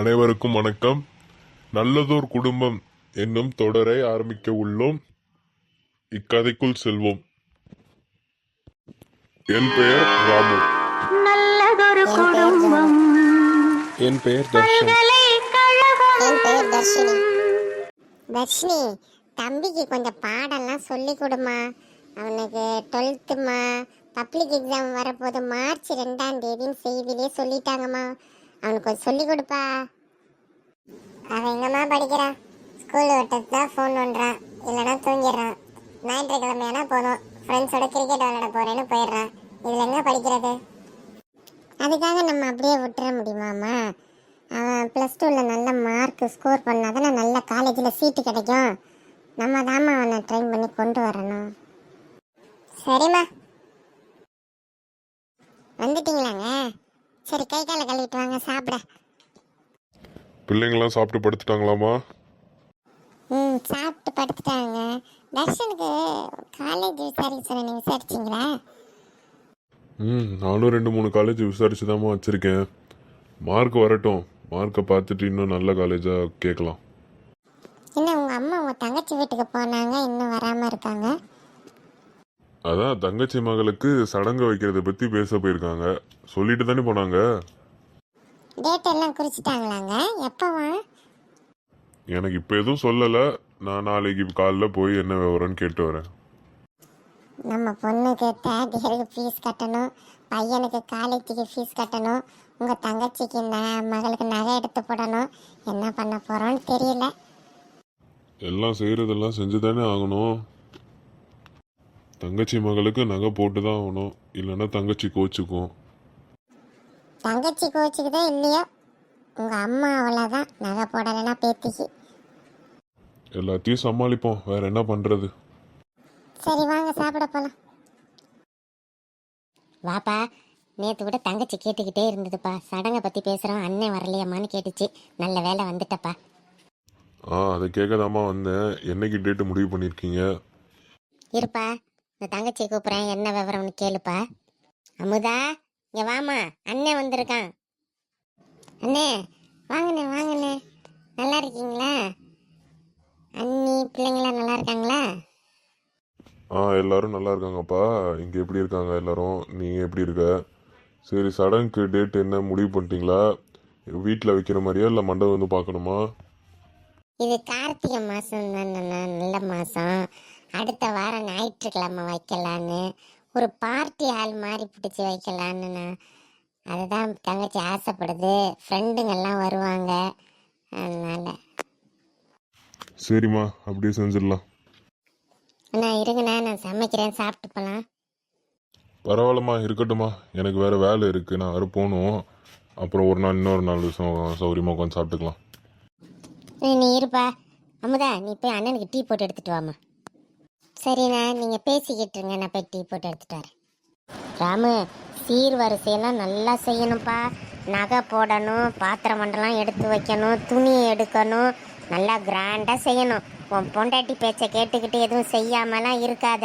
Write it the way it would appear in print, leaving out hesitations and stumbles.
அனைவருக்கும் வணக்கம். நல்லதோர் குடும்பம் என்னும் தொடரை ஆரம்பிக்க உள்ளோம். இக்கதைக்குள் செல்வோம். என் பெயர் ராமு. நல்லதொரு குடும்பம். என் பெயர் தர்ஷன். என் பெயர் தர்ஷினி. தர்ஷினி, தம்பிக்கு கொஞ்சம் பாடம்லாம் சொல்லி கொடுமா. அவனுக்கு 12th பப்ளிக் எக்ஸாம் வரப்போது மார்ச் 2ஆம் தேதின்னு செய்தியிலே சொல்லிட்டாங்கம்மா. அவனுக்கு கொஞ்சம் சொல்லி கொடுப்பா. அவன் எங்கம்மா படிக்கிறான்? ஸ்கூல் விட்டது தான் ஃபோன் பண்ணுறான், இல்லைனா தூங்கிடுறான். ஞாயிற்றுக்கிழமையானா போதும், ஃப்ரெண்ட்ஸோட கிரிக்கெட் விளையாட போகிறேன்னு போயிடுறான். இதில் எங்கே படிக்கிறது? அதுக்காக நம்ம அப்படியே விட்டுற முடியுமாம்மா? அவன் +2ல் நல்ல மார்க் ஸ்கோர் பண்ணாதானே நல்ல காலேஜில் சீட்டு கிடைக்கும். நம்ம தாம்மா அவனை ட்ரெயின் பண்ணி கொண்டு வரணும். சரிம்மா, வந்துட்டீங்களாங்க? சரி, கை காலை கழுவிட்டு வாங்க சாப்பிட. பிள்ளைங்களாம் சாப்பிட்டு படுத்துட்டாங்களாமா? சாப்பிட்டு படுத்துட்டாங்க. தர்ஷனுக்கு காலேஜ் விசாரிச்சிங்களா? நானும் 2-3 காலேஜ் விசாரிச்சுதாம்மா வச்சிருக்கேன். மார்க் வரட்டும், மார்க்கை பார்த்துட்டு இன்னும் நல்ல காலேஜாக கேட்கலாம். என்ன உங்கள் அம்மா உங்கள் தங்கச்சி வீட்டுக்கு போனாங்க, இன்னும் வராமல் இருக்காங்க? அதான் தங்கச்சி மகளுக்கு சடங்கு வைக்கிறத பற்றி பேச போயிருக்காங்க. சொல்லிட்டு தானே போனாங்க. டேட் எல்லாம் குறிச்சிட்டாங்களாங்க? எப்போவா? எனக்கு இப்போ எதுவும் சொல்லலை. நான் நாளைக்கு காலைல போய் என்ன விவரம்னு கேட்டு வரேன். நம்ம பொண்ணுக்கு 3rd இயருக்கு ஃபீஸ் கட்டணும், பையனுக்கு காலேஜுக்கு ஃபீஸ் கட்டணும், உங்கள் தங்கச்சிக்கு மகளுக்கு நகை எடுத்து போடணும். என்ன பண்ண போகிறோன்னு தெரியல. எல்லாம் செய்கிறதெல்லாம் செஞ்சு தானே ஆகணும். தங்கச்சி மகளுக்கு நகை போட்டு தான் ஆகணும், இல்லைன்னா தங்கச்சி கோச்சுக்கும். தங்கச்சி கோச்சுக்குதோ இல்லையோ, உங்கள் அம்மா அவ்வளோதான், நகை போடலைன்னா பேத்திக்கு. எல்லாத்தையும் சமாளிப்போம், வேற என்ன பண்ணுறது. சரி வாங்க சாப்பிட போகலாம். வாப்பா, நேற்று கூட தங்கச்சி கேட்டுக்கிட்டே இருந்ததுப்பா, சடங்கை பற்றி பேசுகிறோம், அண்ணன் வரலையம்மான்னு கேட்டுச்சு. நல்ல வேலை வந்துட்டப்பா. அதை கேட்கதாம்மா வந்தேன். என்னைக்கு டேட்டு முடிவு பண்ணியிருக்கீங்க? இருப்பா, இந்த தங்கச்சியை கூப்பிட்றேன், என்ன விவரம்னு கேளுப்பா. அமுதா, இங்கே வாமா, அண்ணன் வந்திருக்கான். அண்ணே வாங்கண்ணே, வாங்கண்ணே. நல்லா இருக்கீங்களா? அண்ணி பிள்ளைங்களாம் நல்லா இருக்காங்களா? எல்லாரும் நல்லா இருக்காங்கப்பா. இங்கே எப்படி இருக்காங்க எல்லாரும்? நீங்கள் எப்படி இருக்க? சரி, சடங்குக்கு டேட் என்ன முடிவு பண்ணிட்டீங்களா? வீட்டில் வைக்கிற மாதிரியா இல்லை மண்டபம் வந்து பார்க்கணுமா? இது கார்த்திகை மாதம் தானே, நல்ல மாதம். அடுத்த வாரம் ஞாயிற்றுக்கிழமை வைக்கலான்னு ஒரு பார்ட்டி ஹால் மாதிரி பிடிச்சி வைக்கலான்னு அதுதான் தங்கச்சி ஆசைப்படுது. ஃப்ரெண்டுங்கெல்லாம் வருவாங்க, அதனால. சரிம்மா, அப்படியே செஞ்சிடலாம். அண்ணா இருங்கண்ணா, நான் சமைக்கிறேன், சாப்பிட்டு போகலாம். பரவாயில்லம்மா, இருக்கட்டும்மா. எனக்கு வேறு வேலை இருக்குது, நான் வேறு போகணும். அப்புறம் ஒரு நாள் இன்னொரு நாள் சௌகரியமாக உட்காந்து சாப்பிட்டுக்கலாம். நீ இருப்பா. அமுதா, நீ போய் அண்ணனுக்கு டீ போட்டு எடுத்துகிட்டு வாம்மா. சரிண்ணா, நீங்கள் பேசிக்கிட்டு இருங்க, நான் போய் டீ போட்டு எடுத்துகிட்டு வரேன். ராமு, சீர்வரிசையெல்லாம் நல்லா செய்யணும்ப்பா. நகை போடணும், பாத்திர மண்டலம் எடுத்து வைக்கணும், துணி எடுக்கணும், நல்லா கிராண்டாக செய்யணும். உன் பொண்டாட்டி பேச்சை கேட்டுக்கிட்டு எதுவும் செய்யாமலாம் இருக்காத.